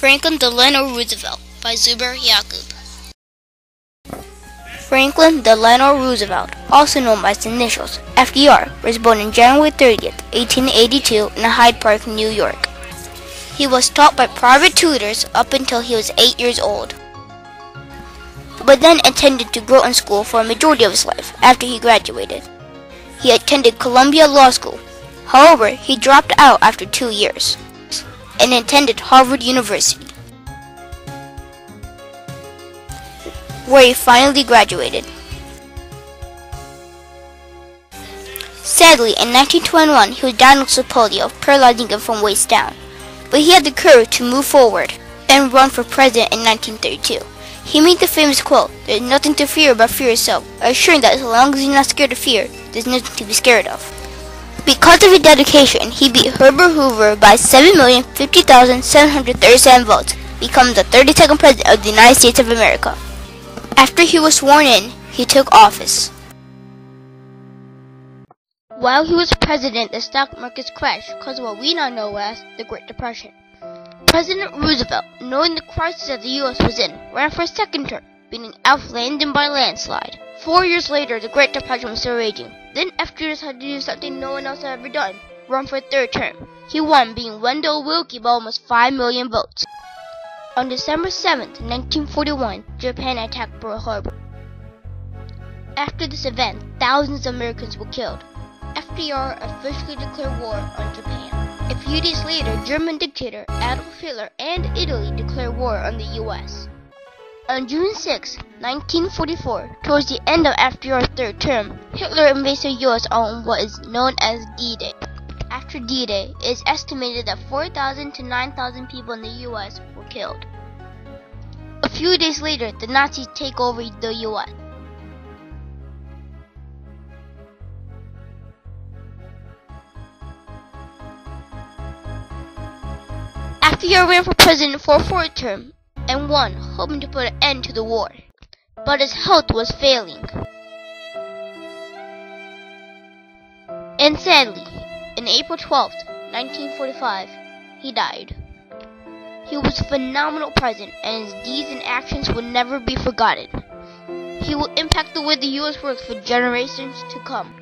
Franklin Delano Roosevelt by Zubair Yaqub. Franklin Delano Roosevelt, also known by his initials, FDR, was born on January 30th, 1882 in Hyde Park, New York. He was taught by private tutors up until he was 8 years old, but then intended to go in school for a majority of his life after he graduated. He attended Columbia Law School. However, he dropped out after 2 years and attended Harvard University, where he finally graduated. Sadly, in 1921, he was diagnosed with polio, paralyzing him from waist down. But he had the courage to move forward and run for president in 1932. He made the famous quote, "There's nothing to fear but fear itself," assuring that as long as you're not scared of fear, there's nothing to be scared of. Because of his dedication, he beat Herbert Hoover by 7,050,737 votes, becoming the 32nd President of the United States of America. After he was sworn in, he took office. While he was president, the stock markets crashed because of what we now know as the Great Depression. President Roosevelt, knowing the crisis that the U.S. was in, ran for a second term, beating Alf Landon by landslide. 4 years later, the Great Depression was still raging. Then FDR decided to do something no one else had ever done, run for a third term. He won, beating Wendell Willkie by almost 5 million votes. On December 7, 1941, Japan attacked Pearl Harbor. After this event, thousands of Americans were killed. FDR officially declared war on Japan. A few days later, German dictator Adolf Hitler and Italy declared war on the U.S. On June 6, 1944, towards the end of FDR's third term, Hitler invaded the U.S. on what is known as D-Day. After D-Day, it is estimated that 4,000 to 9,000 people in the U.S. were killed. A few days later, the Nazis take over the U.S. FDR ran for president for a fourth term and won, hoping to put an end to the war. But his health was failing. And sadly, on April 12, 1945, he died. He was a phenomenal president, and his deeds and actions will never be forgotten. He will impact the way the U.S. works for generations to come.